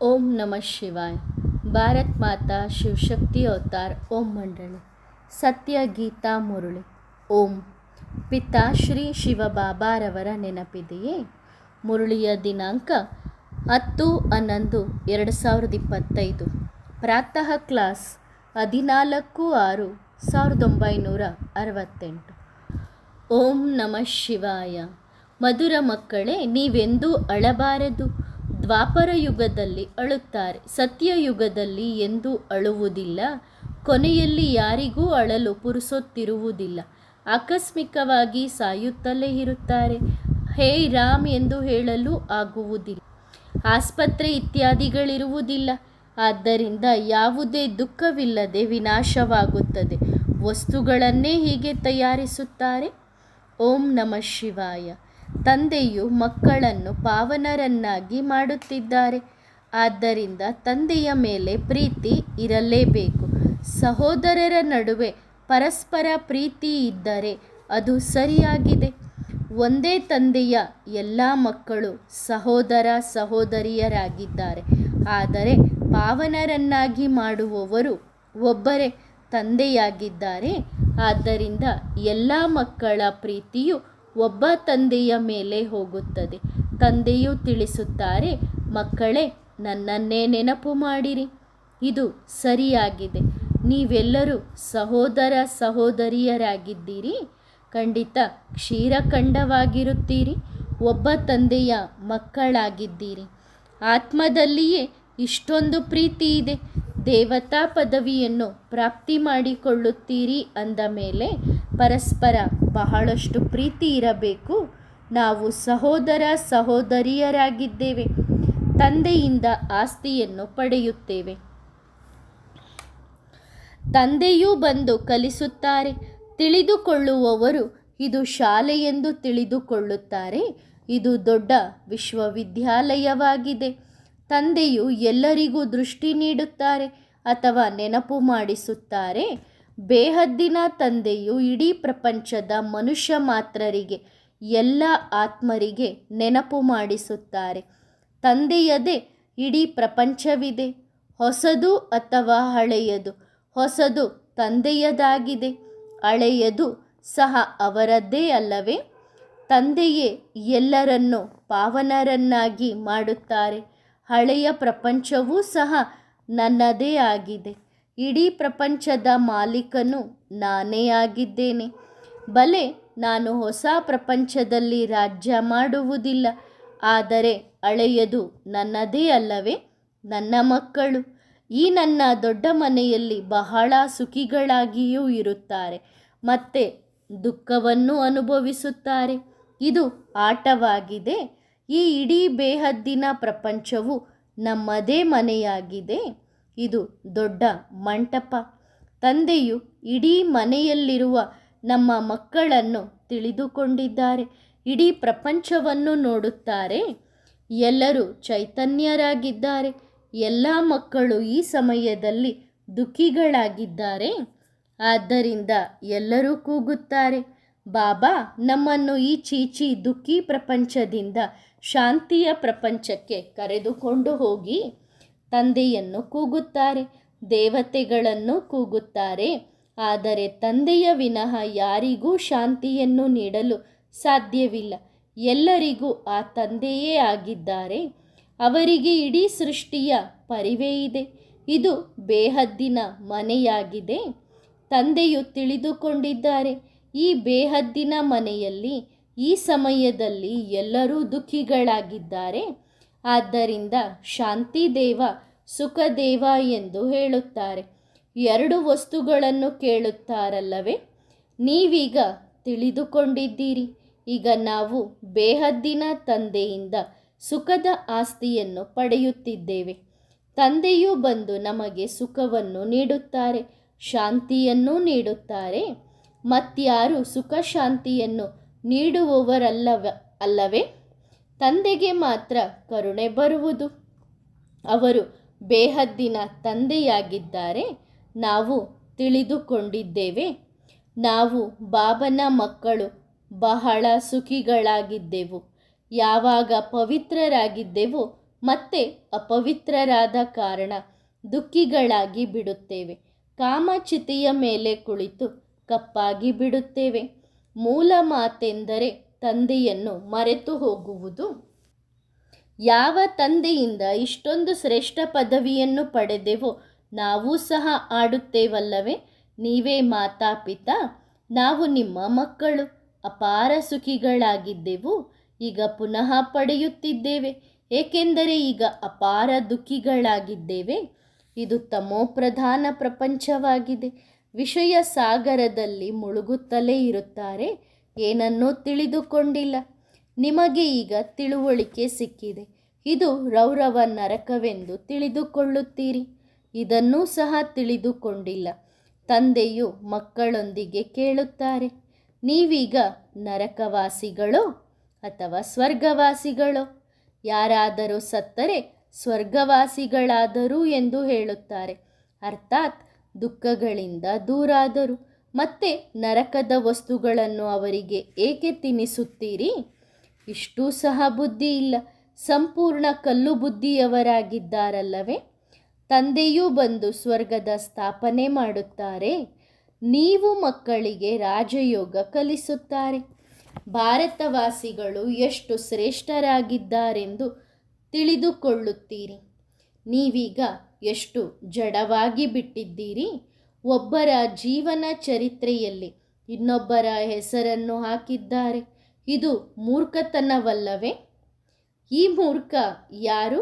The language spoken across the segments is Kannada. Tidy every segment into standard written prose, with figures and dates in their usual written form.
ओम नमः शिवाय। ಭಾರತ್ ಮಾತಾ ಶಿವಶಕ್ತಿ ಅವತಾರ್ ಓಂ ಮಂಡಳಿ ಸತ್ಯ ಗೀತಾ ಮುರಳಿ ಓಂ. ಪಿತಾಶ್ರೀ ಶಿವಬಾಬಾರವರ ನೆನಪಿದೆಯೇ? ಮುರಳಿಯ ದಿನಾಂಕ 10/11/2025. ಪ್ರಾತಃ ಕ್ಲಾಸ್ 14/6/1968. ಓಂ ನಮಃ ಶಿವಾಯ. ಮಧುರ ಮಕ್ಕಳೇ, ನೀವೆಂದೂ ಅಳಬಾರದು. ದ್ವಾಪರ ಯುಗದಲ್ಲಿ ಅಳುತ್ತಾರೆ, ಸತ್ಯಯುಗದಲ್ಲಿ ಎಂದೂ ಅಳುವುದಿಲ್ಲ. ಕೊನೆಯಲ್ಲಿ ಯಾರಿಗೂ ಅಳಲು ಪುರುಸೊತ್ತಿರುವುದಿಲ್ಲ. ಆಕಸ್ಮಿಕವಾಗಿ ಸಾಯುತ್ತಲೇ ಇರುತ್ತಾರೆ. ಹೇ ರಾಮ್ ಎಂದು ಹೇಳಲು ಆಗುವುದಿಲ್ಲ. ಆಸ್ಪತ್ರೆ ಇತ್ಯಾದಿಗಳಿರುವುದಿಲ್ಲ. ಆದ್ದರಿಂದ ಯಾವುದೇ ದುಃಖವಿಲ್ಲದೆ ವಿನಾಶವಾಗುತ್ತದೆ. ವಸ್ತುಗಳನ್ನೇ ಹೀಗೆ ತಯಾರಿಸುತ್ತಾರೆ. ಓಂ ನಮಃ ಶಿವಾಯ. ತಂದೆಯು ಮಕ್ಕಳನ್ನು ಪಾವನರನ್ನಾಗಿ ಮಾಡುತ್ತಿದ್ದಾರೆ. ಆದ್ದರಿಂದ ತಂದೆಯ ಮೇಲೆ ಪ್ರೀತಿ ಇರಲೇಬೇಕು. ಸಹೋದರರ ನಡುವೆ ಪರಸ್ಪರ ಪ್ರೀತಿ ಇದ್ದರೆ ಅದು ಸರಿಯಾಗಿದೆ. ಒಂದೇ ತಂದೆಯ ಎಲ್ಲ ಮಕ್ಕಳು ಸಹೋದರ ಸಹೋದರಿಯರಾಗಿದ್ದಾರೆ. ಆದರೆ ಪಾವನರನ್ನಾಗಿ ಮಾಡುವವರು ಒಬ್ಬರೇ ತಂದೆಯಾಗಿದ್ದಾರೆ. ಆದ್ದರಿಂದ ಎಲ್ಲ ಮಕ್ಕಳ ಪ್ರೀತಿಯು ಒಬ್ಬ ತಂದೆಯ ಮೇಲೆ ಹೋಗುತ್ತದೆ. ತಂದೆಯು ತಿಳಿಸುತ್ತಾರೆ, ಮಕ್ಕಳೇ, ನನ್ನನ್ನೇ ನೆನಪು ಮಾಡಿರಿ. ಇದು ಸರಿಯಾಗಿದೆ. ನೀವೆಲ್ಲರೂ ಸಹೋದರ ಸಹೋದರಿಯರಾಗಿದ್ದೀರಿ. ಖಂಡಿತ ಕ್ಷೀರಖಂಡವಾಗಿರುತ್ತೀರಿ. ಒಬ್ಬ ತಂದೆಯ ಮಕ್ಕಳಾಗಿದ್ದೀರಿ. ಆತ್ಮದಲ್ಲಿಯೇ ಇಷ್ಟೊಂದು ಪ್ರೀತಿ ಇದೆ. ದೇವತಾ ಪದವಿಯನ್ನು ಪ್ರಾಪ್ತಿ ಮಾಡಿಕೊಳ್ಳುತ್ತೀರಿ ಅಂದ ಮೇಲೆ ಪರಸ್ಪರ ಬಹಳಷ್ಟು ಪ್ರೀತಿ ಇರಬೇಕು. ನಾವು ಸಹೋದರ ಸಹೋದರಿಯರಾಗಿದ್ದೇವೆ. ತಂದೆಯಿಂದ ಆಸ್ತಿಯನ್ನು ಪಡೆಯುತ್ತೇವೆ. ತಂದೆಯೂ ಬಂದು ಕಲಿಸುತ್ತಾರೆ. ತಿಳಿದುಕೊಳ್ಳುವವರು ಇದು ಶಾಲೆಯೆಂದು ತಿಳಿದುಕೊಳ್ಳುತ್ತಾರೆ. ಇದು ದೊಡ್ಡ ವಿಶ್ವವಿದ್ಯಾಲಯವಾಗಿದೆ. ತಂದೆಯು ಎಲ್ಲರಿಗೂ ದೃಷ್ಟಿ ನೀಡುತ್ತಾರೆ ಅಥವಾ ನೆನಪು ಮಾಡಿಸುತ್ತಾರೆ. ಬೇಹದ್ದಿನ ತಂದೆಯು ಇಡೀ ಪ್ರಪಂಚದ ಮನುಷ್ಯ ಮಾತ್ರರಿಗೆ, ಎಲ್ಲ ಆತ್ಮರಿಗೆ ನೆನಪು ಮಾಡಿಸುತ್ತಾರೆ. ತಂದೆಯದೇ ಇಡೀ ಪ್ರಪಂಚವಿದೆ. ಹೊಸದು ಅಥವಾ ಹಳೆಯದು. ಹೊಸದು ತಂದೆಯದಾಗಿದೆ, ಹಳೆಯದು ಸಹ ಅವರದ್ದೇ ಅಲ್ಲವೇ? ತಂದೆಯೇ ಎಲ್ಲರನ್ನೂ ಪಾವನರನ್ನಾಗಿ ಮಾಡುತ್ತಾರೆ. ಹಳೆಯ ಪ್ರಪಂಚವೂ ಸಹ ನನ್ನದೇ ಆಗಿದೆ. ಇಡೀ ಪ್ರಪಂಚದ ಮಾಲೀಕನು ನಾನೇ ಆಗಿದ್ದೇನೆ. ಬಲೆ, ನಾನು ಹೊಸ ಪ್ರಪಂಚದಲ್ಲಿ ರಾಜ್ಯ ಮಾಡುವುದಿಲ್ಲ. ಆದರೆ ಹಳೆಯದು ನನ್ನದೇ ಅಲ್ಲವೇ? ನನ್ನ ಮಕ್ಕಳು ಈ ನನ್ನ ದೊಡ್ಡ ಮನೆಯಲ್ಲಿ ಬಹಳ ಸುಖಿಗಳಾಗಿಯೂ ಇರುತ್ತಾರೆ ಮತ್ತು ದುಃಖವನ್ನು ಅನುಭವಿಸುತ್ತಾರೆ. ಇದು ಆಟವಾಗಿದೆ. ಈ ಇಡೀ ಬೇಹದ್ದಿನ ಪ್ರಪಂಚವು ನಮ್ಮದೇ ಮನೆಯಾಗಿದೆ. ಇದು ದೊಡ್ಡ ಮಂಟಪ. ತಂದೆಯು ಇಡೀ ಮನೆಯಲ್ಲಿರುವ ನಮ್ಮ ಮಕ್ಕಳನ್ನು ತಿಳಿದುಕೊಂಡಿದ್ದಾರೆ. ಇಡೀ ಪ್ರಪಂಚವನ್ನು ನೋಡುತ್ತಾರೆ. ಎಲ್ಲರೂ ಚೈತನ್ಯರಾಗಿದ್ದಾರೆ. ಎಲ್ಲ ಮಕ್ಕಳು ಈ ಸಮಯದಲ್ಲಿ ದುಃಖಿಗಳಾಗಿದ್ದಾರೆ. ಆದ್ದರಿಂದ ಎಲ್ಲರೂ ಕೂಗುತ್ತಾರೆ, ಬಾಬಾ, ನಮ್ಮನ್ನು ಈ ಚೀಚಿ ದುಃಖಿ ಪ್ರಪಂಚದಿಂದ ಶಾಂತಿಯ ಪ್ರಪಂಚಕ್ಕೆ ಕರೆದುಕೊಂಡು ಹೋಗಿ. ತಂದೆಯನ್ನು ಕೂಗುತ್ತಾರೆ, ದೇವತೆಗಳನ್ನು ಕೂಗುತ್ತಾರೆ. ಆದರೆ ತಂದೆಯ ವಿನಃ ಯಾರಿಗೂ ಶಾಂತಿಯನ್ನು ನೀಡಲು ಸಾಧ್ಯವಿಲ್ಲ. ಎಲ್ಲರಿಗೂ ಆ ತಂದೆಯೇ ಆಗಿದ್ದಾರೆ. ಅವರಿಗೆ ಇಡೀ ಸೃಷ್ಟಿಯ ಪರಿವೇ ಇದೆ. ಇದು ಬೇಹದ್ದಿನ ಮನೆಯಾಗಿದೆ. ತಂದೆಯು ತಿಳಿದುಕೊಂಡಿದ್ದಾರೆ. ಈ ಬೇಹದ್ದಿನ ಮನೆಯಲ್ಲಿ ಈ ಸಮಯದಲ್ಲಿ ಎಲ್ಲರೂ ದುಃಖಿಗಳಾಗಿದ್ದಾರೆ. ಆದ್ದರಿಂದ ಶಾಂತಿದೇವ, ಸುಖದೇವ ಎಂದು ಹೇಳುತ್ತಾರೆ. ಎರಡು ವಸ್ತುಗಳನ್ನು ಕೇಳುತ್ತಾರಲ್ಲವೇ? ನೀವೀಗ ತಿಳಿದುಕೊಂಡಿದ್ದೀರಿ. ಈಗ ನಾವು ಬೇಹದ್ದಿನ ತಂದೆಯಿಂದ ಸುಖದ ಆಸ್ತಿಯನ್ನು ಪಡೆಯುತ್ತಿದ್ದೇವೆ. ತಂದೆಯೂ ಬಂದು ನಮಗೆ ಸುಖವನ್ನು ನೀಡುತ್ತಾರೆ, ಶಾಂತಿಯನ್ನು ನೀಡುತ್ತಾರೆ. ಮತ್ಯಾರು ಸುಖ ಶಾಂತಿಯನ್ನು ನೀಡುವವರಲ್ಲವೇ? ತಂದೆಗೆ ಮಾತ್ರ ಕರುಣೆ ಬರುವುದು. ಅವರು ಬೇಹದ್ದಿನ ತಂದೆಯಾಗಿದ್ದಾರೆ. ನಾವು ತಿಳಿದುಕೊಂಡಿದ್ದೇವೆ. ನಾವು ಬಾಬನ ಮಕ್ಕಳು ಬಹಳ ಸುಖಿಗಳಾಗಿದ್ದೆವು. ಯಾವಾಗ ಪವಿತ್ರರಾಗಿದ್ದೆವೋ ಮತ್ತೆ ಅಪವಿತ್ರರಾದ ಕಾರಣ ದುಃಖಿಗಳಾಗಿ ಬಿಡುತ್ತೇವೆ. ಕಾಮಚಿತೆಯ ಮೇಲೆ ಕುಳಿತು ಕಪ್ಪಾಗಿ ಬಿಡುತ್ತೇವೆ. ಮೂಲ ಮಾತೆಂದರೆ ತಂದೆಯನ್ನು ಮರೆತು ಹೋಗುವುದು. ಯಾವ ತಂದೆಯಿಂದ ಇಷ್ಟೊಂದು ಶ್ರೇಷ್ಠ ಪದವಿಯನ್ನು ಪಡೆದೆವೋ ನಾವೂ ಸಹ ಆಡುತ್ತೇವಲ್ಲವೇ. ನೀವೇ ಮಾತಾಪಿತಾ, ನಾವು ನಿಮ್ಮ ಮಕ್ಕಳು. ಅಪಾರ ಸುಖಿಗಳಾಗಿದ್ದೆವು, ಈಗ ಪುನಃ ಪಡೆಯುತ್ತಿದ್ದೇವೆ, ಏಕೆಂದರೆ ಈಗ ಅಪಾರ ದುಃಖಿಗಳಾಗಿದ್ದೇವೆ. ಇದು ತಮೋಪ್ರಧಾನ ಪ್ರಪಂಚವಾಗಿದೆ. ವಿಷಯ ಸಾಗರದಲ್ಲಿ ಮುಳುಗುತ್ತಲೇ ಇರುತ್ತಾರೆ, ಏನನ್ನೂ ತಿಳಿದುಕೊಂಡಿಲ್ಲ. ನಿಮಗೆ ಈಗ ತಿಳುವಳಿಕೆ ಸಿಕ್ಕಿದೆ. ಇದು ರೌರವ ನರಕವೆಂದು ತಿಳಿದುಕೊಳ್ಳುತ್ತೀರಿ, ಇದನ್ನೂ ಸಹ ತಿಳಿದುಕೊಂಡಿಲ್ಲ. ತಂದೆಯು ಮಕ್ಕಳೊಂದಿಗೆ ಕೇಳುತ್ತಾರೆ, ನೀವೀಗ ನರಕವಾಸಿಗಳೋ ಅಥವಾ ಸ್ವರ್ಗವಾಸಿಗಳೋ? ಯಾರಾದರೂ ಸತ್ತರೆ ಸ್ವರ್ಗವಾಸಿಗಳಾದರು ಎಂದು ಹೇಳುತ್ತಾರೆ, ಅರ್ಥಾತ್ ದುಃಖಗಳಿಂದ ದೂರಾದರು. ಮತ್ತೆ ನರಕದ ವಸ್ತುಗಳನ್ನು ಅವರಿಗೆ ಏಕೆ ತಿನ್ನಿಸುತ್ತೀರಿ? ಇಷ್ಟೂ ಸಹ ಬುದ್ಧಿ ಇಲ್ಲ. ಸಂಪೂರ್ಣ ಕಲ್ಲು ಬುದ್ಧಿಯವರಾಗಿದ್ದಾರಲ್ಲವೇ. ತಂದೆಯೂ ಬಂದು ಸ್ವರ್ಗದ ಸ್ಥಾಪನೆ ಮಾಡುತ್ತಾರೆ. ನೀವು ಮಕ್ಕಳಿಗೆ ರಾಜಯೋಗ ಕಲಿಸುತ್ತಾರೆ. ಭಾರತವಾಸಿಗಳು ಎಷ್ಟು ಶ್ರೇಷ್ಠರಾಗಿದ್ದಾರೆಂದು ತಿಳಿದುಕೊಳ್ಳುತ್ತೀರಿ. ನೀವೀಗ ಎಷ್ಟು ಜಡವಾಗಿ ಬಿಟ್ಟಿದ್ದೀರಿ. ಒಬ್ಬರ ಜೀವನ ಚರಿತ್ರೆಯಲ್ಲಿ ಇನ್ನೊಬ್ಬರ ಹೆಸರನ್ನು ಹಾಕಿದ್ದಾರೆ. ಇದು ಮೂರ್ಖತನವಲ್ಲವೇ? ಈ ಮೂರ್ಖ ಯಾರು?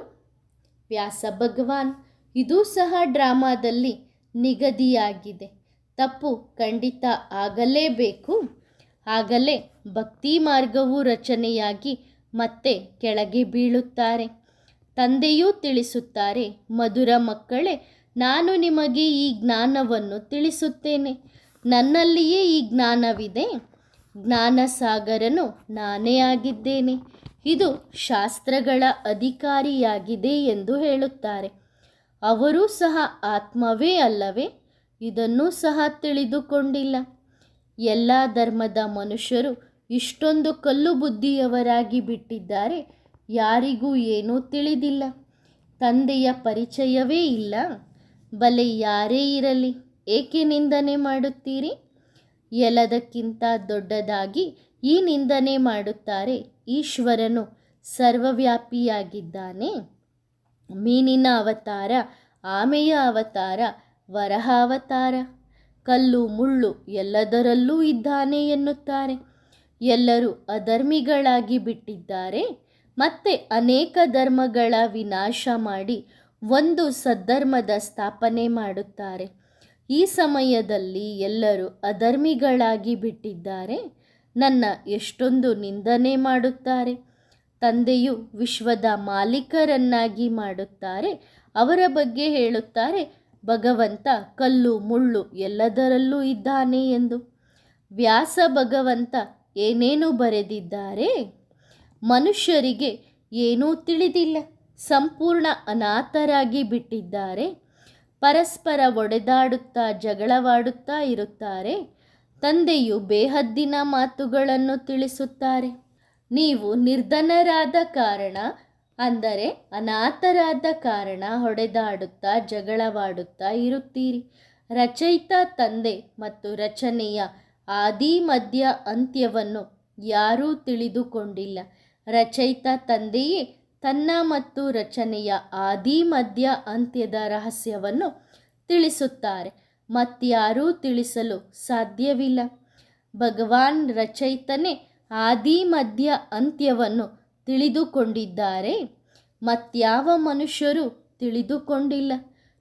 ವ್ಯಾಸ ಭಗವಾನ್. ಇದೂ ಸಹ ಡ್ರಾಮಾದಲ್ಲಿ ನಿಗದಿಯಾಗಿದೆ. ತಪ್ಪು ಖಂಡಿತ ಆಗಲೇಬೇಕು. ಆಗಲೇ ಭಕ್ತಿ ಮಾರ್ಗವು ರಚನೆಯಾಗಿ ಮತ್ತೆ ಕೆಳಗೆ ಬೀಳುತ್ತಾರೆ. ತಂದೆಯೂ ತಿಳಿಸುತ್ತಾರೆ, ಮಧುರ ಮಕ್ಕಳೇ, ನಾನು ನಿಮಗೆ ಈ ಜ್ಞಾನವನ್ನು ತಿಳಿಸುತ್ತೇನೆ. ನನ್ನಲ್ಲಿಯೇ ಈ ಜ್ಞಾನವಿದೆ. ಜ್ಞಾನಸಾಗರನು ನಾನೇ ಆಗಿದ್ದೇನೆ. ಇದು ಶಾಸ್ತ್ರಗಳ ಅಧಿಕಾರಿಯಾಗಿದೆ ಎಂದು ಹೇಳುತ್ತಾರೆ. ಅವರೂ ಸಹ ಆತ್ಮವೇ ಅಲ್ಲವೇ? ಇದನ್ನೂ ಸಹ ತಿಳಿದುಕೊಂಡಿಲ್ಲ. ಎಲ್ಲ ಧರ್ಮದ ಮನುಷ್ಯರು ಇಷ್ಟೊಂದು ಕಲ್ಲು ಬುದ್ಧಿಯವರಾಗಿ ಬಿಟ್ಟಿದ್ದಾರೆ. ಯಾರಿಗೂ ಏನೂ ತಿಳಿದಿಲ್ಲ. ತಂದೆಯ ಪರಿಚಯವೇ ಇಲ್ಲ. ಬಲೆ ಯಾರೇ ಇರಲಿ, ಏಕೆ ನಿಂದನೆ ಮಾಡುತ್ತೀರಿ? ಎಲ್ಲದಕ್ಕಿಂತ ದೊಡ್ಡದಾಗಿ ಈ ನಿಂದನೆ ಮಾಡುತ್ತಾರೆ, ಈಶ್ವರನು ಸರ್ವವ್ಯಾಪಿಯಾಗಿದ್ದಾನೆ. ಮೀನಿನ ಅವತಾರ, ಆಮೆಯ ಅವತಾರ, ವರಹ ಅವತಾರ, ಕಲ್ಲು ಮುಳ್ಳು ಎಲ್ಲದರಲ್ಲೂ ಇದ್ದಾನೆ ಎನ್ನುತ್ತಾರೆ. ಎಲ್ಲರೂ ಅಧರ್ಮಿಗಳಾಗಿ ಬಿಟ್ಟಿದ್ದಾರೆ. ಮತ್ತೆ ಅನೇಕ ಧರ್ಮಗಳ ವಿನಾಶ ಮಾಡಿ ಒಂದು ಸದ್ಧರ್ಮದ ಸ್ಥಾಪನೆ ಮಾಡುತ್ತಾರೆ. ಈ ಸಮಯದಲ್ಲಿ ಎಲ್ಲರೂ ಅಧರ್ಮಿಗಳಾಗಿ ಬಿಟ್ಟಿದ್ದಾರೆ. ನನ್ನ ಎಷ್ಟೊಂದು ನಿಂದನೆ ಮಾಡುತ್ತಾರೆ. ತಂದೆಯು ವಿಶ್ವದ ಮಾಲೀಕರನ್ನಾಗಿ ಮಾಡುತ್ತಾರೆ. ಅವರ ಬಗ್ಗೆ ಹೇಳುತ್ತಾರೆ, ಭಗವಂತ ಕಲ್ಲು ಮುಳ್ಳು ಎಲ್ಲದರಲ್ಲೂ ಇದ್ದಾನೆ ಎಂದು. ವ್ಯಾಸ ಭಗವಂತ ಏನೇನು ಬರೆದಿದ್ದಾರೆ? ಮನುಷ್ಯರಿಗೆ ಏನೂ ತಿಳಿದಿಲ್ಲ. ಸಂಪೂರ್ಣ ಅನಾಥರಾಗಿ ಬಿಟ್ಟಿದ್ದಾರೆ. ಪರಸ್ಪರ ಒಡೆದಾಡುತ್ತಾ ಜಗಳವಾಡುತ್ತಾ ಇರುತ್ತಾರೆ. ತಂದೆಯು ಬೇಹದ್ದಿನ ಮಾತುಗಳನ್ನು ತಿಳಿಸುತ್ತಾರೆ. ನೀವು ನಿರ್ಧನರಾದ ಕಾರಣ, ಅಂದರೆ ಅನಾಥರಾದ ಕಾರಣ ಹೊಡೆದಾಡುತ್ತಾ ಜಗಳವಾಡುತ್ತಾ ಇರುತ್ತೀರಿ. ರಚಯಿತ ತಂದೆ ಮತ್ತು ರಚನೆಯ ಆದಿ ಮಧ್ಯ ಅಂತ್ಯವನ್ನು ಯಾರೂ ತಿಳಿದುಕೊಂಡಿಲ್ಲ. ರಚಯಿತ ತಂದೆಯೇ ತನ್ನ ಮತ್ತು ರಚನೆಯ ಆದಿ ಮಧ್ಯ ಅಂತ್ಯದ ರಹಸ್ಯವನ್ನು ತಿಳಿಸುತ್ತಾರೆ. ಮತ್ಯಾರೂ ತಿಳಿಸಲು ಸಾಧ್ಯವಿಲ್ಲ. ಭಗವಾನ್ ರಚಯಿತನೇ ಆದಿ ಮಧ್ಯ ಅಂತ್ಯವನ್ನು ತಿಳಿದುಕೊಂಡಿದ್ದಾರೆ. ಮತ್ಯಾವ ಮನುಷ್ಯರು ತಿಳಿದುಕೊಂಡಿಲ್ಲ.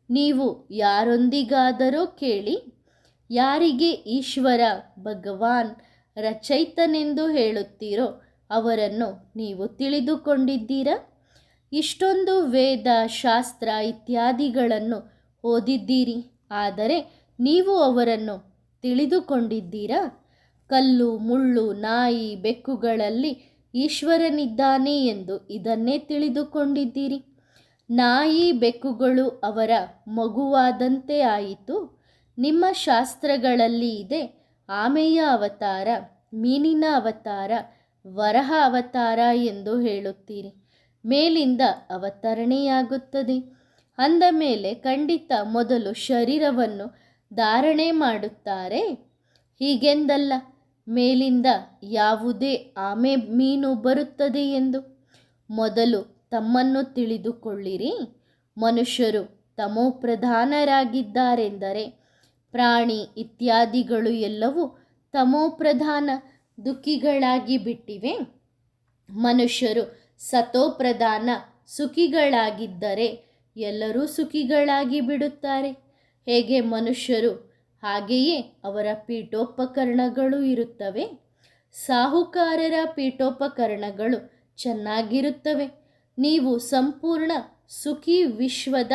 ನೀವು ಯಾರೊಂದಿಗಾದರೂ ಕೇಳಿ, ಯಾರಿಗೆ ಈಶ್ವರ ಭಗವಾನ್ ರಚಯಿತನೆಂದು ಹೇಳುತ್ತೀರೋ ಅವರನ್ನು ನೀವು ತಿಳಿದುಕೊಂಡಿದ್ದೀರಾ? ಇಷ್ಟೊಂದು ವೇದ ಶಾಸ್ತ್ರ ಇತ್ಯಾದಿಗಳನ್ನು ಓದಿದ್ದೀರಿ, ಆದರೆ ನೀವು ಅವರನ್ನು ತಿಳಿದುಕೊಂಡಿದ್ದೀರಾ? ಕಲ್ಲು ಮುಳ್ಳು ನಾಯಿ ಬೆಕ್ಕುಗಳಲ್ಲಿ ಈಶ್ವರನಿದ್ದಾನೆ ಎಂದು ಇದನ್ನೇ ತಿಳಿದುಕೊಂಡಿದ್ದೀರಿ. ನಾಯಿ ಬೆಕ್ಕುಗಳು ಅವರ ಮಗುವಾದಂತೆ ಆಯಿತು. ನಿಮ್ಮ ಶಾಸ್ತ್ರಗಳಲ್ಲಿ ಇದೆ, ಆಮೆಯ ಅವತಾರ, ಮೀನಿನ ಅವತಾರ, ವರಹ ಅವತಾರ ಎಂದು ಹೇಳುತ್ತೀರಿ. ಮೇಲಿಂದ ಅವತರಣೆಯಾಗುತ್ತದೆ. ಅಂದ ಮೇಲೆ ಖಂಡಿತ ಮೊದಲು ಶರೀರವನ್ನು ಧಾರಣೆ ಮಾಡುತ್ತಾರೆ. ಹೀಗೆಂದಲ್ಲ, ಮೇಲಿಂದ ಯಾವುದೇ ಆಮೆ ಮೀನು ಬರುತ್ತದೆ ಎಂದು. ಮೊದಲು ತಮ್ಮನ್ನು ತಿಳಿದುಕೊಳ್ಳಿರಿ. ಮನುಷ್ಯರು ತಮೋಪ್ರಧಾನರಾಗಿದ್ದಾರೆಂದರೆ ಪ್ರಾಣಿ ಇತ್ಯಾದಿಗಳು ಎಲ್ಲವೂ ತಮೋಪ್ರಧಾನ ದುಃಖಿಗಳಾಗಿ ಬಿಟ್ಟಿವೆ. ಮನುಷ್ಯರು ಸತೋಪ್ರಧಾನ ಸುಖಿಗಳಾಗಿದ್ದರೆ ಎಲ್ಲರೂ ಸುಖಿಗಳಾಗಿ ಬಿಡುತ್ತಾರೆ. ಹೇಗೆ ಮನುಷ್ಯರು ಹಾಗೆಯೇ ಅವರ ಪೀಠೋಪಕರಣಗಳು ಇರುತ್ತವೆ. ಸಾಹುಕಾರರ ಪೀಠೋಪಕರಣಗಳು ಚೆನ್ನಾಗಿರುತ್ತವೆ. ನೀವು ಸಂಪೂರ್ಣ ಸುಖಿ ವಿಶ್ವದ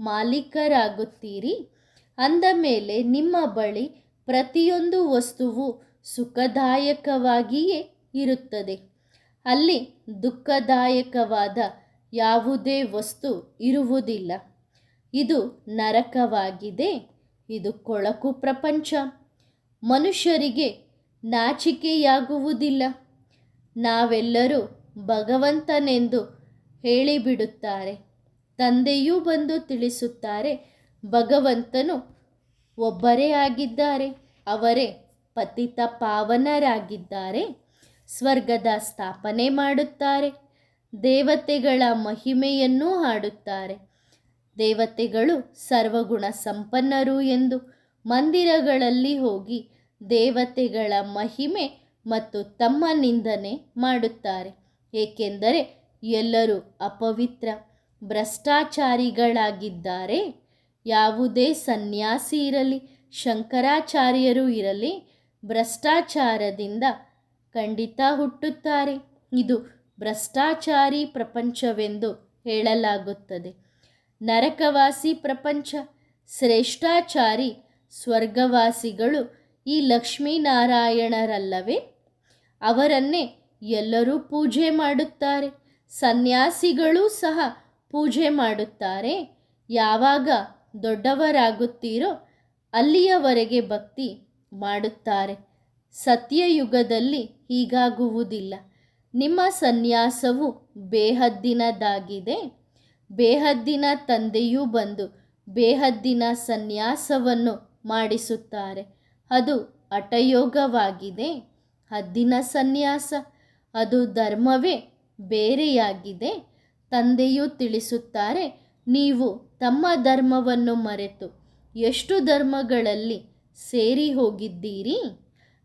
ಮಾಲೀಕರಾಗುತ್ತೀರಿ. ಅಂದ ಮೇಲೆ ನಿಮ್ಮ ಬಳಿ ಪ್ರತಿಯೊಂದು ವಸ್ತುವು ಸುಖದಾಯಕವಾಗಿಯೇ ಇರುತ್ತದೆ. ಅಲ್ಲಿ ದುಃಖದಾಯಕವಾದ ಯಾವುದೇ ವಸ್ತು ಇರುವುದಿಲ್ಲ. ಇದು ನರಕವಾಗಿದೆ. ಇದು ಕೊಳಕು ಪ್ರಪಂಚ. ಮನುಷ್ಯರಿಗೆ ನಾಚಿಕೆಯಾಗುವುದಿಲ್ಲ. ನಾವೆಲ್ಲರೂ ಭಗವಂತನೆಂದು ಹೇಳಿಬಿಡುತ್ತಾರೆ. ತಂದೆಯೂ ಬಂದು ತಿಳಿಸುತ್ತಾರೆ, ಭಗವಂತನು ಒಬ್ಬರೇ ಆಗಿದ್ದಾರೆ. ಅವರೇ ಪತಿತ ಪಾವನರಾಗಿದ್ದಾರೆ. ಸ್ವರ್ಗದ ಸ್ಥಾಪನೆ ಮಾಡುತ್ತಾರೆ. ದೇವತೆಗಳ ಮಹಿಮೆಯನ್ನೂ ಹಾಡುತ್ತಾರೆ. ದೇವತೆಗಳು ಸರ್ವಗುಣ ಸಂಪನ್ನರು ಎಂದು ಮಂದಿರಗಳಲ್ಲಿ ಹೋಗಿ ದೇವತೆಗಳ ಮಹಿಮೆ ಮತ್ತು ತಮ್ಮ ನಿಂದನೆ ಮಾಡುತ್ತಾರೆ. ಏಕೆಂದರೆ ಎಲ್ಲರೂ ಅಪವಿತ್ರ ಭ್ರಷ್ಟಾಚಾರಿಗಳಾಗಿದ್ದಾರೆ. ಯಾವುದೇ ಸನ್ಯಾಸಿ ಇರಲಿ, ಶಂಕರಾಚಾರ್ಯರು ಇರಲಿ, ಭ್ರಷ್ಟಾಚಾರದಿಂದ ಖಂಡಿತ ಹುಟ್ಟುತ್ತಾರೆ. ಇದು ಭ್ರಷ್ಟಾಚಾರಿ ಪ್ರಪಂಚವೆಂದು ಹೇಳಲಾಗುತ್ತದೆ. ನರಕವಾಸಿ ಪ್ರಪಂಚ. ಶ್ರೇಷ್ಠಾಚಾರಿ ಸ್ವರ್ಗವಾಸಿಗಳು ಈ ಲಕ್ಷ್ಮೀನಾರಾಯಣರಲ್ಲವೇ? ಅವರನ್ನೇ ಎಲ್ಲರೂ ಪೂಜೆ ಮಾಡುತ್ತಾರೆ. ಸನ್ಯಾಸಿಗಳೂ ಸಹ ಪೂಜೆ ಮಾಡುತ್ತಾರೆ. ಯಾವಾಗ ದೊಡ್ಡವರಾಗುತ್ತೀರೋ ಅಲ್ಲಿಯವರೆಗೆ ಭಕ್ತಿ ಮಾಡುತ್ತಾರೆ. ಸತ್ಯಯುಗದಲ್ಲಿ ಹೀಗಾಗುವುದಿಲ್ಲ. ನಿಮ್ಮ ಸನ್ಯಾಸವು ಬೇಹದ್ದಿನದಾಗಿದೆ. ಬೇಹದ್ದಿನ ತಂದೆಯೂ ಬಂದು ಬೇಹದ್ದಿನ ಸನ್ಯಾಸವನ್ನು ಮಾಡಿಸುತ್ತಾರೆ. ಅದು ಹಠಯೋಗವಾಗಿದೆ. ಹದ್ದಿನ ಸನ್ಯಾಸ ಅದು ಧರ್ಮವೇ ಬೇರೆಯಾಗಿದೆ. ತಂದೆಯೂ ತಿಳಿಸುತ್ತಾರೆ, ನೀವು ತಮ್ಮ ಧರ್ಮವನ್ನು ಮರೆತು ಎಷ್ಟು ಧರ್ಮಗಳಲ್ಲಿ ಸೇರಿ ಹೋಗಿದ್ದೀರಿ.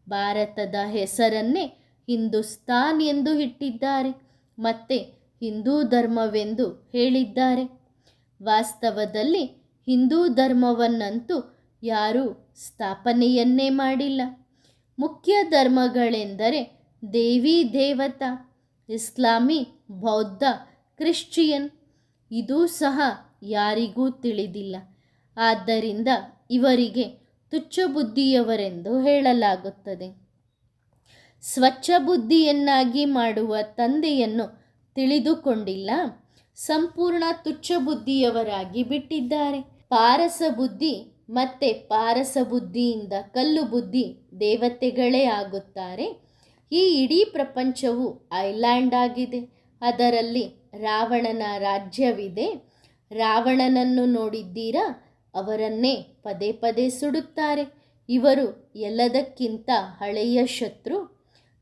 ಭಾರತದ ಹೆಸರನ್ನೇ ಹಿಂದೂಸ್ತಾನ್ ಎಂದು ಇಟ್ಟಿದ್ದಾರೆ. ಮತ್ತೆ ಹಿಂದೂ ಧರ್ಮವೆಂದು ಹೇಳಿದ್ದಾರೆ. ವಾಸ್ತವದಲ್ಲಿ ಹಿಂದೂ ಧರ್ಮವನ್ನಂತೂ ಯಾರೂ ಸ್ಥಾಪನೆಯನ್ನೇ ಮಾಡಿಲ್ಲ. ಮುಖ್ಯ ಧರ್ಮಗಳೆಂದರೆ ದೇವಿ ದೇವತಾ, ಇಸ್ಲಾಮಿ, ಬೌದ್ಧ, ಕ್ರಿಶ್ಚಿಯನ್. ಇದೂ ಸಹ ಯಾರಿಗೂ ತಿಳಿದಿಲ್ಲ. ಆದ್ದರಿಂದ ಇವರಿಗೆ ತುಚ್ಛ ಬುದ್ಧಿಯವರೆಂದು ಹೇಳಲಾಗುತ್ತದೆ. ಸ್ವಚ್ಛ ಬುದ್ಧಿಯನ್ನಾಗಿ ಮಾಡುವ ತಂದೆಯನ್ನು ತಿಳಿದುಕೊಂಡಿಲ್ಲ. ಸಂಪೂರ್ಣ ತುಚ್ಛ ಬುದ್ಧಿಯವರಾಗಿ ಬಿಟ್ಟಿದ್ದಾರೆ. ಪಾರಸ ಬುದ್ಧಿ ಮತ್ತೆ ಪಾರಸ ಬುದ್ಧಿಯಿಂದ ಕಲ್ಲು ಬುದ್ಧಿ ದೇವತೆಗಳೇ ಆಗುತ್ತಾರೆ. ಈ ಇಡೀ ಪ್ರಪಂಚವು ಐಲ್ಯಾಂಡ್ ಆಗಿದೆ. ಅದರಲ್ಲಿ ರಾವಣನ ರಾಜ್ಯವಿದೆ. ರಾವಣನನ್ನು ನೋಡಿದ್ದೀರಾ? ಅವರನ್ನೇ ಪದೇ ಪದೇ ಸುಡುತ್ತಾರೆ. ಇವರು ಎಲ್ಲದಕ್ಕಿಂತ ಹಳೆಯ ಶತ್ರು.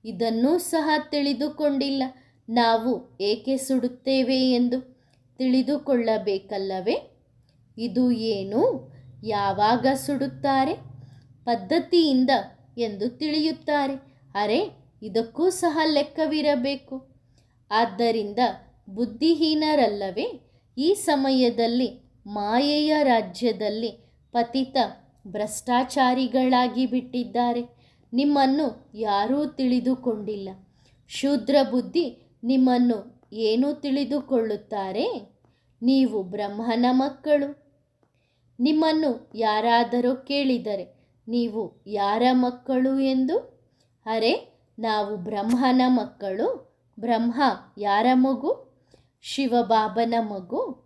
ಇದನ್ನೂ ಸಹ ತಿಳಿದುಕೊಂಡಿಲ್ಲ. ನಾವು ಏಕೆ ಸುಡುತ್ತೇವೆ ಎಂದು ತಿಳಿದುಕೊಳ್ಳಬೇಕಲ್ಲವೇ? ಇದು ಏನು, ಯಾವಾಗ ಸುಡುತ್ತಾರೆ, ಪದ್ಧತಿಯಿಂದ ಎಂದು ತಿಳಿಯುತ್ತಾರೆ. ಅರೆ, ಇದಕ್ಕೂ ಸಹ ಲೆಕ್ಕವಿರಬೇಕು. ಆದ್ದರಿಂದ ಬುದ್ಧಿಹೀನರಲ್ಲವೇ? ಈ ಸಮಯದಲ್ಲಿ ಮಾಯೆಯ ರಾಜ್ಯದಲ್ಲಿ ಪತಿತ ಭ್ರಷ್ಟಾಚಾರಿಗಳಾಗಿ ಬಿಟ್ಟಿದ್ದಾರೆ. ನಿಮ್ಮನ್ನು ಯಾರೂ ತಿಳಿದುಕೊಂಡಿಲ್ಲ. ಶೂದ್ರ ಬುದ್ಧಿ ನಿಮ್ಮನ್ನು ಏನು ತಿಳಿದುಕೊಳ್ಳುತ್ತಾರೆ? ನೀವು ಬ್ರಹ್ಮನ ಮಕ್ಕಳು. ನಿಮ್ಮನ್ನು ಯಾರಾದರೂ ಕೇಳಿದರೆ ನೀವು ಯಾರ ಮಕ್ಕಳು ಎಂದು? ಅರೆ, ನಾವು ಬ್ರಹ್ಮನ ಮಕ್ಕಳು. ಬ್ರಹ್ಮ ಯಾರ ಮಗು? ಶಿವಬಾಬನ ಮಗು.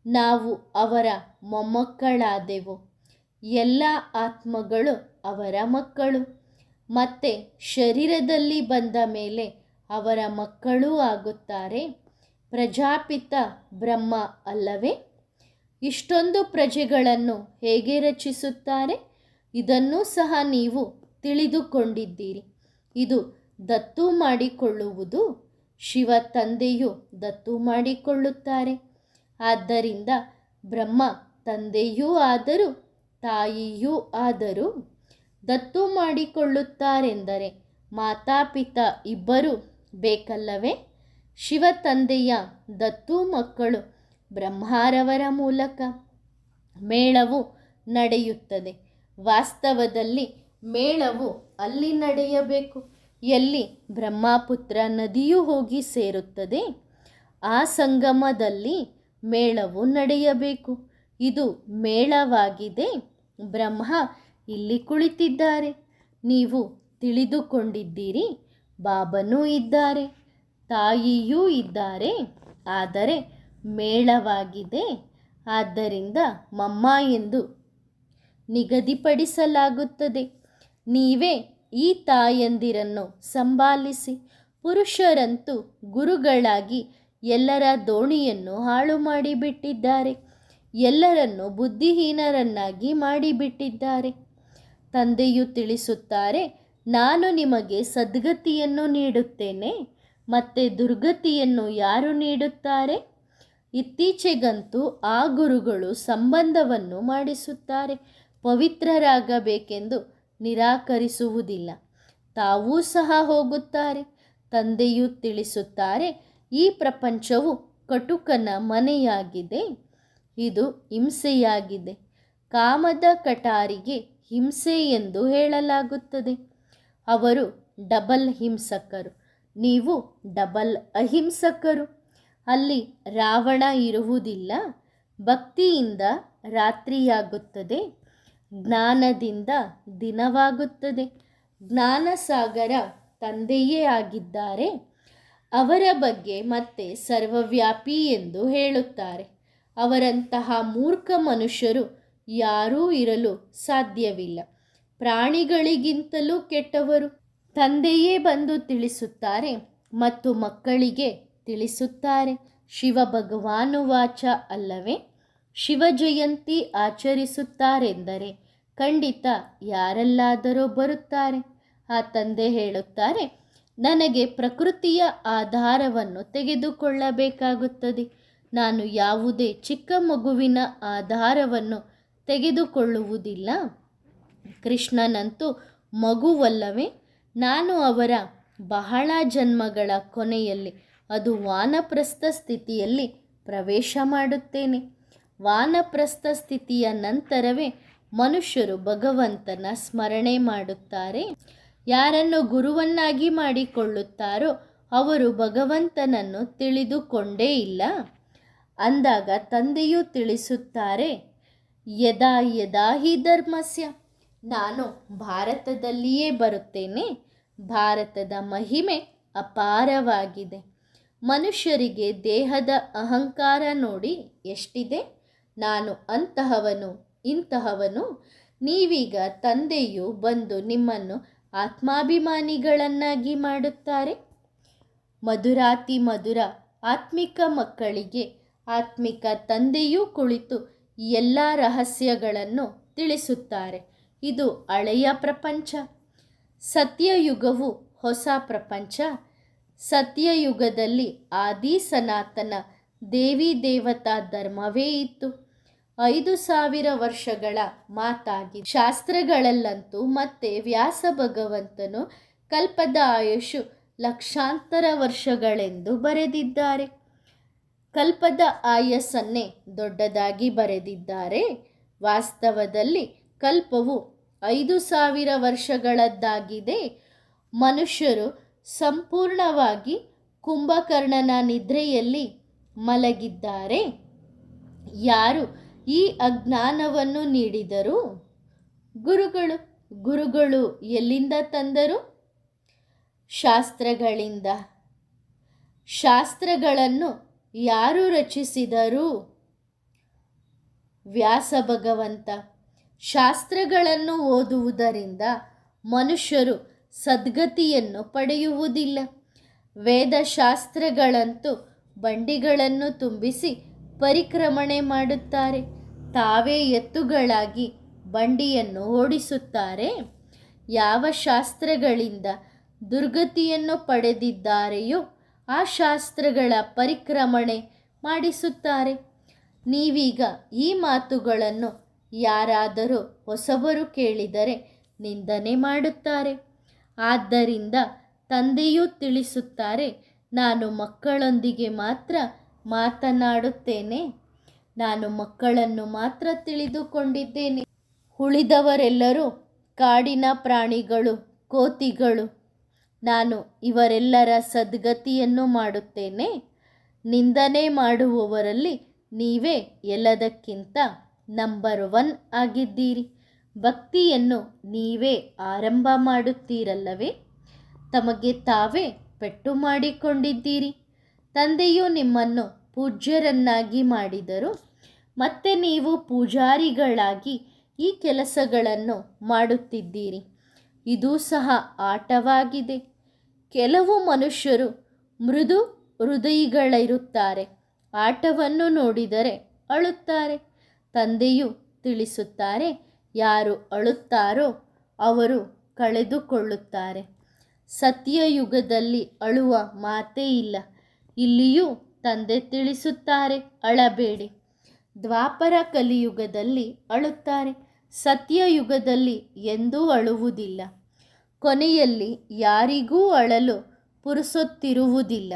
ನಾವು ಅವರ ಮೊಮ್ಮಕ್ಕಳಾದೆವು. ಎಲ್ಲ ಆತ್ಮಗಳು ಅವರ ಮಕ್ಕಳು. ಮತ್ತೆ ಶರೀರದಲ್ಲಿ ಬಂದ ಮೇಲೆ ಅವರ ಮಕ್ಕಳೂ ಆಗುತ್ತಾರೆ. ಪ್ರಜಾಪಿತ ಬ್ರಹ್ಮ ಅಲ್ಲವೇ? ಇಷ್ಟೊಂದು ಪ್ರಜೆಗಳನ್ನು ಹೇಗೆ ರಚಿಸುತ್ತಾರೆ? ಇದನ್ನೂ ಸಹ ನೀವು ತಿಳಿದುಕೊಂಡಿದ್ದೀರಿ. ಇದು ದತ್ತು ಮಾಡಿಕೊಳ್ಳುವುದು ಶಿವ ತಂದೆಯು ದತ್ತು ಮಾಡಿಕೊಳ್ಳುತ್ತಾರೆ. ಆದ್ದರಿಂದ ಬ್ರಹ್ಮ ತಂದೆಯೂ ಆದರೂ ತಾಯಿಯೂ ಆದರೂ ದತ್ತು ಮಾಡಿಕೊಳ್ಳುತ್ತಾರೆಂದರೆ ಮಾತಾಪಿತಾ ಇಬ್ಬರೂ ಬೇಕಲ್ಲವೇ? ಶಿವ ತಂದೆಯ ದತ್ತು ಮಕ್ಕಳು ಬ್ರಹ್ಮಾರವರ ಮೂಲಕ ಮೇಳವು ನಡೆಯುತ್ತದೆ. ವಾಸ್ತವದಲ್ಲಿ ಮೇಳವು ಅಲ್ಲಿ ನಡೆಯಬೇಕು ಎಲ್ಲಿ ಬ್ರಹ್ಮಪುತ್ರ ನದಿಯು ಹೋಗಿ ಸೇರುತ್ತದೆ. ಆ ಸಂಗಮದಲ್ಲಿ ಮೇಳವು ನಡೆಯಬೇಕು. ಇದು ಮೇಳವಾಗಿದೆ. ಬ್ರಹ್ಮ ಇಲ್ಲಿ ಕುಳಿತಿದ್ದಾರೆ. ನೀವು ತಿಳಿದುಕೊಂಡಿದ್ದೀರಿ. ಬಾಬನೂ ಇದ್ದಾರೆ, ತಾಯಿಯೂ ಇದ್ದಾರೆ. ಆದರೆ ಮೇಳವಾಗಿದೆ. ಆದ್ದರಿಂದ ಮಮ್ಮ ಎಂದು ನಿಗದಿಪಡಿಸಲಾಗುತ್ತದೆ. ನೀವೇ ಈ ತಾಯಂದಿರನ್ನು ಸಂಭಾಲಿಸಿ. ಪುರುಷರಂತೂ ಗುರುಗಳಾಗಿ ಎಲ್ಲರ ದೋಣಿಯನ್ನು ಹಾಳು ಮಾಡಿಬಿಟ್ಟಿದ್ದಾರೆ. ಎಲ್ಲರನ್ನು ಬುದ್ಧಿಹೀನರನ್ನಾಗಿ ಮಾಡಿಬಿಟ್ಟಿದ್ದಾರೆ. ತಂದೆಯು ತಿಳಿಸುತ್ತಾರೆ, ನಾನು ನಿಮಗೆ ಸದ್ಗತಿಯನ್ನು ನೀಡುತ್ತೇನೆ. ಮತ್ತೆ ದುರ್ಗತಿಯನ್ನು ಯಾರು ನೀಡುತ್ತಾರೆ? ಇತ್ತೀಚೆಗಂತೂ ಆ ಗುರುಗಳು ಸಂಬಂಧವನ್ನು ಮಾಡಿಸುತ್ತಾರೆ. ಪವಿತ್ರರಾಗಬೇಕೆಂದು ನಿರಾಕರಿಸುವುದಿಲ್ಲ. ತಾವೂ ಸಹ ಹೋಗುತ್ತಾರೆ. ತಂದೆಯು ತಿಳಿಸುತ್ತಾರೆ, ಈ ಪ್ರಪಂಚವು ಕಟುಕನ ಮನೆಯಾಗಿದೆ. ಇದು ಹಿಂಸೆಯಾಗಿದೆ. ಕಾಮದ ಕಟಾರಿಗೆ ಹಿಂಸೆ ಎಂದು ಹೇಳಲಾಗುತ್ತದೆ. ಅವರು ಡಬಲ್ ಹಿಂಸಕರು, ನೀವು ಡಬಲ್ ಅಹಿಂಸಕರು. ಅಲ್ಲಿ ರಾವಣ ಇರುವುದಿಲ್ಲ. ಭಕ್ತಿಯಿಂದ ರಾತ್ರಿಯಾಗುತ್ತದೆ, ಜ್ಞಾನದಿಂದ ದಿನವಾಗುತ್ತದೆ. ಜ್ಞಾನಸಾಗರ ತಂದೆಯೇ ಆಗಿದ್ದಾರೆ. ಅವರ ಬಗ್ಗೆ ಮತ್ತೆ ಸರ್ವವ್ಯಾಪಿ ಎಂದು ಹೇಳುತ್ತಾರೆ. ಅವರಂತಹ ಮೂರ್ಖ ಮನುಷ್ಯರು ಯಾರೂ ಇರಲು ಸಾಧ್ಯವಿಲ್ಲ. ಪ್ರಾಣಿಗಳಿಗಿಂತಲೂ ಕೆಟ್ಟವರು. ತಂದೆಯೇ ಬಂದು ತಿಳಿಸುತ್ತಾರೆ ಮತ್ತು ಮಕ್ಕಳಿಗೆ ತಿಳಿಸುತ್ತಾರೆ. ಶಿವ ಭಗವಾನುವಾಚ ಅಲ್ಲವೇ? ಶಿವ ಜಯಂತಿ ಆಚರಿಸುತ್ತಾರೆಂದರೆ ಖಂಡಿತ ಯಾರೆಲ್ಲಾದರೂ ಬರುತ್ತಾರೆ. ಆ ತಂದೆ ಹೇಳುತ್ತಾರೆ, ನನಗೆ ಪ್ರಕೃತಿಯ ಆಧಾರವನ್ನು ತೆಗೆದುಕೊಳ್ಳಬೇಕಾಗುತ್ತದೆ. ನಾನು ಯಾವುದೇ ಚಿಕ್ಕ ಮಗುವಿನ ಆಧಾರವನ್ನು ತೆಗೆದುಕೊಳ್ಳುವುದಿಲ್ಲ. ಕೃಷ್ಣನಂತೂ ಮಗುವಲ್ಲವೇ? ನಾನು ಅವರ ಬಹಳ ಜನ್ಮಗಳ ಕೊನೆಯಲ್ಲಿ, ಅದು ವಾನಪ್ರಸ್ಥ ಸ್ಥಿತಿಯಲ್ಲಿ ಪ್ರವೇಶ ಮಾಡುತ್ತೇನೆ. ವಾನಪ್ರಸ್ಥ ಸ್ಥಿತಿಯ ನಂತರವೇ ಮನುಷ್ಯರು ಭಗವಂತನ ಸ್ಮರಣೆ ಮಾಡುತ್ತಾರೆ. ಯಾರನ್ನು ಗುರುವನ್ನಾಗಿ ಮಾಡಿಕೊಳ್ಳುತ್ತಾರೋ ಅವರು ಭಗವಂತನನ್ನು ತಿಳಿದುಕೊಂಡೇ ಇಲ್ಲ. ಅಂದಾಗ ತಂದೆಯು ತಿಳಿಸುತ್ತಾರೆ, ಯದಾ ಯದಾ ಹಿ ಧರ್ಮಸ್ಯ, ನಾನು ಭಾರತದಲ್ಲಿಯೇ ಬರುತ್ತೇನೆ. ಭಾರತದ ಮಹಿಮೆ ಅಪಾರವಾಗಿದೆ. ಮನುಷ್ಯರಿಗೆ ದೇಹದ ಅಹಂಕಾರ ನೋಡಿ ಎಷ್ಟಿದೆ. ನಾನು ಅಂತಹವನು ಇಂತಹವನು. ನೀವೀಗ ತಂದೆಯು ಬಂದು ನಿಮ್ಮನ್ನು ಆತ್ಮಾಭಿಮಾನಿಗಳನ್ನಾಗಿ ಮಾಡುತ್ತಾರೆ. ಮಧುರಾತಿ ಮಧುರ ಆತ್ಮಿಕ ಮಕ್ಕಳಿಗೆ ಆತ್ಮಿಕ ತಂದೆಯೂ ಕುಳಿತು ಎಲ್ಲ ರಹಸ್ಯಗಳನ್ನು ತಿಳಿಸುತ್ತಾರೆ. ಇದು ಹಳೆಯ ಪ್ರಪಂಚ. ಸತ್ಯಯುಗವು ಹೊಸ ಪ್ರಪಂಚ. ಸತ್ಯಯುಗದಲ್ಲಿ ಆದಿ ಸನಾತನ ದೇವಿ ದೇವತಾ ಧರ್ಮವೇ ಇತ್ತು. 5000 ವರ್ಷಗಳ ಮಾತಾಗಿದೆ. ಶಾಸ್ತ್ರಗಳಲ್ಲಂತೂ ಮತ್ತೆ ವ್ಯಾಸ ಭಗವಂತನು ಕಲ್ಪದ ಆಯುಷು ಲಕ್ಷಾಂತರ ವರ್ಷಗಳೆಂದು ಬರೆದಿದ್ದಾರೆ. ಕಲ್ಪದ ಆಯಸ್ಸನ್ನೇ ದೊಡ್ಡದಾಗಿ ಬರೆದಿದ್ದಾರೆ. ವಾಸ್ತವದಲ್ಲಿ ಕಲ್ಪವು 5000 ವರ್ಷಗಳದ್ದಾಗಿದೆ. ಮನುಷ್ಯರು ಸಂಪೂರ್ಣವಾಗಿ ಕುಂಭಕರ್ಣನ ನಿದ್ರೆಯಲ್ಲಿ ಮಲಗಿದ್ದಾರೆ. ಯಾರು ಈ ಅಜ್ಞಾನವನ್ನು ನೀಡಿದರು? ಗುರುಗಳು. ಗುರುಗಳು ಎಲ್ಲಿಂದ ತಂದರು? ಶಾಸ್ತ್ರಗಳಿಂದ. ಶಾಸ್ತ್ರಗಳನ್ನು ಯಾರು ರಚಿಸಿದರು? ವ್ಯಾಸ ಭಗವಂತ. ಶಾಸ್ತ್ರಗಳನ್ನು ಓದುವುದರಿಂದ ಮನುಷ್ಯರು ಸದ್ಗತಿಯನ್ನು ಪಡೆಯುವುದಿಲ್ಲ. ವೇದಶಾಸ್ತ್ರಗಳಂತೂ ಬಂಡಿಗಳನ್ನು ತುಂಬಿಸಿ ಪರಿಕ್ರಮಣೆ ಮಾಡುತ್ತಾರೆ. ತಾವೇ ಎತ್ತುಗಳಾಗಿ ಬಂಡಿಯನ್ನು ಓಡಿಸುತ್ತಾರೆ. ಯಾವ ಶಾಸ್ತ್ರಗಳಿಂದ ದುರ್ಗತಿಯನ್ನು ಪಡೆದಿದ್ದಾರೆಯೋ ಆ ಶಾಸ್ತ್ರಗಳ ಪರಿಕ್ರಮಣೆ ಮಾಡಿಸುತ್ತಾರೆ. ನೀವೀಗ ಈ ಮಾತುಗಳನ್ನು ಯಾರಾದರೂ ಹೊಸಬರು ಕೇಳಿದರೆ ನಿಂದನೆ ಮಾಡುತ್ತಾರೆ. ಆದ್ದರಿಂದ ತಂದೆಯೂ ತಿಳಿಸುತ್ತಾರೆ, ನಾನು ಮಕ್ಕಳೊಂದಿಗೆ ಮಾತ್ರ ಮಾತನಾಡುತ್ತೇನೆ, ನಾನು ಮಕ್ಕಳನ್ನು ಮಾತ್ರ ತಿಳಿದುಕೊಂಡಿದ್ದೇನೆ. ಉಳಿದವರೆಲ್ಲರೂ ಕಾಡಿನ ಪ್ರಾಣಿಗಳು, ಕೋತಿಗಳು. ನಾನು ಇವರೆಲ್ಲರ ಸದ್ಗತಿಯನ್ನು ಮಾಡುತ್ತೇನೆ. ನಿಂದನೆ ಮಾಡುವವರಲ್ಲಿ ನೀವೇ ಎಲ್ಲದಕ್ಕಿಂತ ನಂಬರ್ 1 ಆಗಿದ್ದೀರಿ. ಭಕ್ತಿಯನ್ನು ನೀವೇ ಆರಂಭ ಮಾಡುತ್ತೀರಲ್ಲವೇ? ತಮಗೆ ತಾವೇ ಪೆಟ್ಟು ಮಾಡಿಕೊಂಡಿದ್ದೀರಿ. ತಂದೆಯು ನಿಮ್ಮನ್ನು ಪೂಜ್ಯರನ್ನಾಗಿ ಮಾಡಿದರು. ಮತ್ತೆ ನೀವು ಪೂಜಾರಿಗಳಾಗಿ ಈ ಕೆಲಸಗಳನ್ನು ಮಾಡುತ್ತಿದ್ದೀರಿ. ಇದು ಸಹ ಆಟವಾಗಿದೆ. ಕೆಲವು ಮನುಷ್ಯರು ಮೃದು ಹೃದಯಿಗಳಿರುತ್ತಾರೆ. ಆಟವನ್ನು ನೋಡಿದರೆ ಅಳುತ್ತಾರೆ. ತಂದೆಯು ತಿಳಿಸುತ್ತಾರೆ, ಯಾರು ಅಳುತ್ತಾರೋ ಅವರು ಕಳೆದುಕೊಳ್ಳುತ್ತಾರೆ. ಸತ್ಯಯುಗದಲ್ಲಿ ಅಳುವ ಮಾತೇ ಇಲ್ಲ. ಇಲ್ಲಿಯೂ ತಂದೆ ತಿಳಿಸುತ್ತಾರೆ, ಅಳಬೇಡಿ. ದ್ವಾಪರ ಕಲಿಯುಗದಲ್ಲಿ ಅಳುತ್ತಾರೆ. ಸತ್ಯಯುಗದಲ್ಲಿ ಎಂದೂ ಅಳುವುದಿಲ್ಲ. ಕೊನೆಯಲ್ಲಿ ಯಾರಿಗೂ ಅಳಲು ಪುರುಸೊತ್ತಿರುವುದಿಲ್ಲ.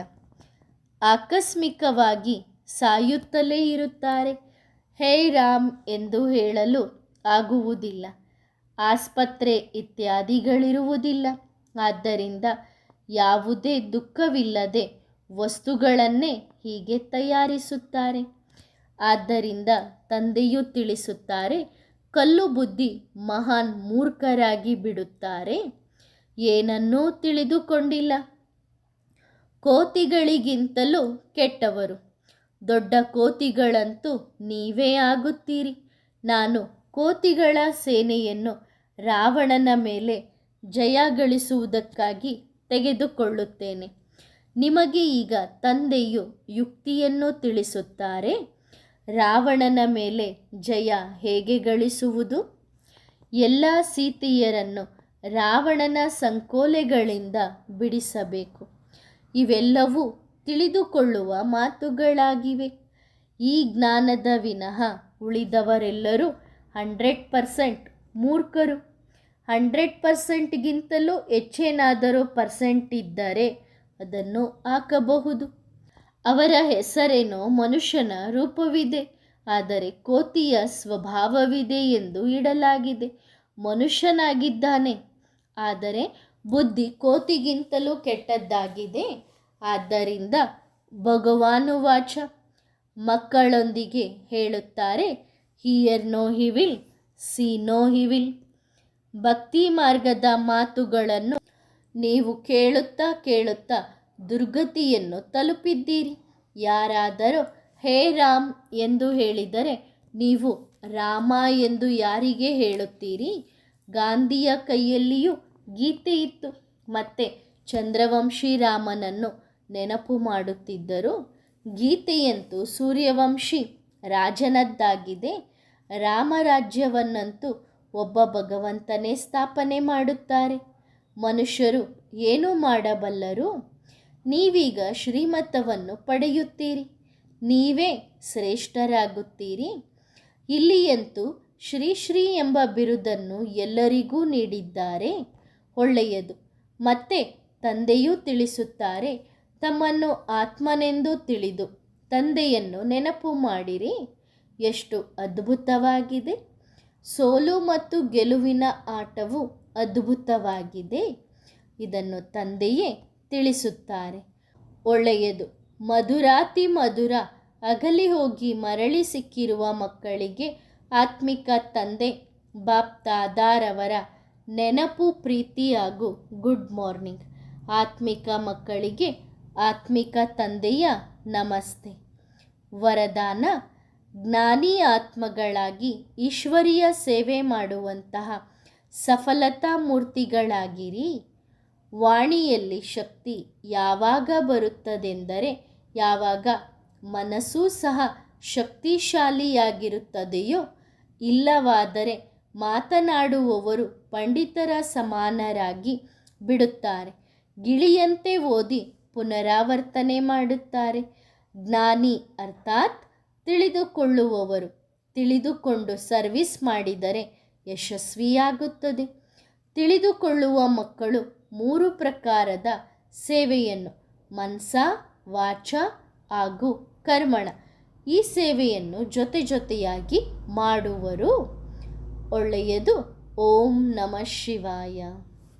ಆಕಸ್ಮಿಕವಾಗಿ ಸಾಯುತ್ತಲೇ ಇರುತ್ತಾರೆ. ಹೇ ರಾಮ್ ಎಂದು ಹೇಳಲು ಆಗುವುದಿಲ್ಲ. ಆಸ್ಪತ್ರೆ ಇತ್ಯಾದಿಗಳಿರುವುದಿಲ್ಲ. ಆದ್ದರಿಂದ ಯಾವುದೇ ದುಃಖವಿಲ್ಲದೆ ವಸ್ತುಗಳನ್ನೇ ಹೀಗೆ ತಯಾರಿಸುತ್ತಾರೆ. ಆದ್ದರಿಂದ ತಂದೆಯು ತಿಳಿಸುತ್ತಾರೆ, ಕಲ್ಲು ಬುದ್ಧಿ ಮಹಾನ್ ಮೂರ್ಖರಾಗಿ ಬಿಡುತ್ತಾರೆ. ಏನನ್ನೂ ತಿಳಿದುಕೊಂಡಿಲ್ಲ. ಕೋತಿಗಳಿಗಿಂತಲೂ ಕೆಟ್ಟವರು. ದೊಡ್ಡ ಕೋತಿಗಳಂತೂ ನೀವೇ ಆಗುತ್ತೀರಿ. ನಾನು ಕೋತಿಗಳ ಸೇನೆಯನ್ನು ರಾವಣನ ಮೇಲೆ ಜಯ ಗಳಿಸುವುದಕ್ಕಾಗಿ ತೆಗೆದುಕೊಳ್ಳುತ್ತೇನೆ. ನಿಮಗೆ ಈಗ ತಂದೆಯು ಯುಕ್ತಿಯನ್ನು ತಿಳಿಸುತ್ತಾರೆ. ರಾವಣನ ಮೇಲೆ ಜಯ ಹೇಗೆ ಗಳಿಸುವುದು? ಎಲ್ಲ ಸೀತೆಯರನ್ನು ರಾವಣನ ಸಂಕೋಲೆಗಳಿಂದ ಬಿಡಿಸಬೇಕು. ಇವೆಲ್ಲವೂ ತಿಳಿದುಕೊಳ್ಳುವ ಮಾತುಗಳಾಗಿವೆ. ಈ ಜ್ಞಾನದ ವಿನಃ ಉಳಿದವರೆಲ್ಲರೂ 100% ಮೂರ್ಖರು. 100%ಗಿಂತಲೂ ಹೆಚ್ಚೇನಾದರೂ ಪರ್ಸೆಂಟ್ ಇದ್ದರೆ ಅದನ್ನು ಹಾಕಬಹುದು. ಅವರ ಹೆಸರೇನೋ ಮನುಷ್ಯನ ರೂಪವಿದೆ, ಆದರೆ ಕೋತಿಯ ಸ್ವಭಾವವಿದೆ ಎಂದು ಇಡಲಾಗಿದೆ. ಮನುಷ್ಯನಾಗಿದ್ದಾನೆ, ಆದರೆ ಬುದ್ಧಿ ಕೋತಿಗಿಂತಲೂ ಕೆಟ್ಟದ್ದಾಗಿದೆ. ಆದ್ದರಿಂದ ಭಗವಾನುವಾಚ ಮಕ್ಕಳೊಂದಿಗೆ ಹೇಳುತ್ತಾರೆ, ಹಿಯರ್ ನೋ ಹಿವಿಲ್, ಸಿ ನೋ ಹಿವಿಲ್. ಭಕ್ತಿ ಮಾರ್ಗದ ಮಾತುಗಳನ್ನು ನೀವು ಕೇಳುತ್ತಾ ಕೇಳುತ್ತಾ ದುರ್ಗತಿಯನ್ನು ತಲುಪಿದ್ದೀರಿ. ಯಾರಾದರೂ ಹೇ ರಾಮ್ ಎಂದು ಹೇಳಿದರೆ ನೀವು ರಾಮ ಎಂದು ಯಾರಿಗೆ ಹೇಳುತ್ತೀರಿ? ಗಾಂಧಿಯ ಕೈಯಲ್ಲಿಯೂ ಗೀತೆ ಇತ್ತು. ಮತ್ತೆ ಚಂದ್ರವಂಶಿ ರಾಮನನ್ನು ನೆನಪು ಮಾಡುತ್ತಿದ್ದರು. ಗೀತೆಯಂತೂ ಸೂರ್ಯವಂಶಿ ರಾಜನದ್ದಾಗಿದೆ. ರಾಮರಾಜ್ಯವನ್ನಂತೂ ಒಬ್ಬ ಭಗವಂತನೇ ಸ್ಥಾಪನೆ ಮಾಡುತ್ತಾರೆ. ಮನುಷ್ಯರು ಏನು ಮಾಡಬಲ್ಲರು? ನೀವೀಗ ಶ್ರೀಮತವನ್ನು ಪಡೆಯುತ್ತೀರಿ. ನೀವೇ ಶ್ರೇಷ್ಠರಾಗುತ್ತೀರಿ. ಇಲ್ಲಿಯಂತೂ ಶ್ರೀ ಶ್ರೀ ಎಂಬ ಬಿರುದನ್ನು ಎಲ್ಲರಿಗೂ ನೀಡಿದ್ದಾರೆ. ಒಳ್ಳೆಯದು. ಮತ್ತೆ ತಂದೆಯೂ ತಿಳಿಸುತ್ತಾರೆ, ತಮ್ಮನ್ನು ಆತ್ಮನೆಂದು ತಿಳಿದು ತಂದೆಯನ್ನು ನೆನಪು ಮಾಡಿರಿ. ಎಷ್ಟು ಅದ್ಭುತವಾಗಿದೆ! ಸೋಲು ಮತ್ತು ಗೆಲುವಿನ ಆಟವು ಅದ್ಭುತವಾಗಿದೆ. ಇದನ್ನು ತಂದೆಯೇ ತಿಳಿಸುತ್ತಾರೆ. ಒಳ್ಳೆಯದು. ಮಧುರಾತಿ ಮಧುರ ಅಗಲಿ ಹೋಗಿ ಮರಳಿ ಸಿಕ್ಕಿರುವ ಮಕ್ಕಳಿಗೆ ಆತ್ಮಿಕ ತಂದೆ ಬಾಪ್ ದಾದಾರವರ ನೆನಪು, ಪ್ರೀತಿ ಹಾಗೂ ಗುಡ್ ಮಾರ್ನಿಂಗ್. ಆತ್ಮಿಕ ಮಕ್ಕಳಿಗೆ ಆತ್ಮಿಕ ತಂದೆಯ ನಮಸ್ತೆ. ವರದಾನ: ಜ್ಞಾನಿ ಆತ್ಮಗಳಾಗಿ ಈಶ್ವರೀಯ ಸೇವೆ ಮಾಡುವಂತಹ ಸಫಲತಾ ಮೂರ್ತಿಗಳಾಗಿರಿ. ವಾಣಿಯಲ್ಲಿ ಶಕ್ತಿ ಯಾವಾಗ ಬರುತ್ತದೆಂದರೆ ಯಾವಾಗ ಮನಸ್ಸೂ ಸಹ ಶಕ್ತಿಶಾಲಿಯಾಗಿರುತ್ತದೆಯೋ, ಇಲ್ಲವಾದರೆ ಮಾತನಾಡುವವರು ಪಂಡಿತರ ಸಮಾನರಾಗಿ ಬಿಡುತ್ತಾರೆ. ಗಿಳಿಯಂತೆ ಓದಿ ಪುನರಾವರ್ತನೆ ಮಾಡುತ್ತಾರೆ. ಜ್ಞಾನಿ ಅರ್ಥಾತ್ ತಿಳಿದುಕೊಳ್ಳುವವರು ತಿಳಿದುಕೊಂಡು ಸರ್ವಿಸ್ ಮಾಡಿದರೆ ಯಶಸ್ವಿಯಾಗುತ್ತದೆ. ತಿಳಿದುಕೊಳ್ಳುವ ಮಕ್ಕಳು 3 ಪ್ರಕಾರದ ಸೇವೆಯನ್ನು ಮನಸ, ವಾಚ ಹಾಗೂ ಕರ್ಮಣ ಈ ಸೇವೆಯನ್ನು ಜೊತೆಯಾಗಿ ಮಾಡುವರು. ಒಳ್ಳೆಯದು. ಓಂ ನಮಃ ಶಿವಾಯ.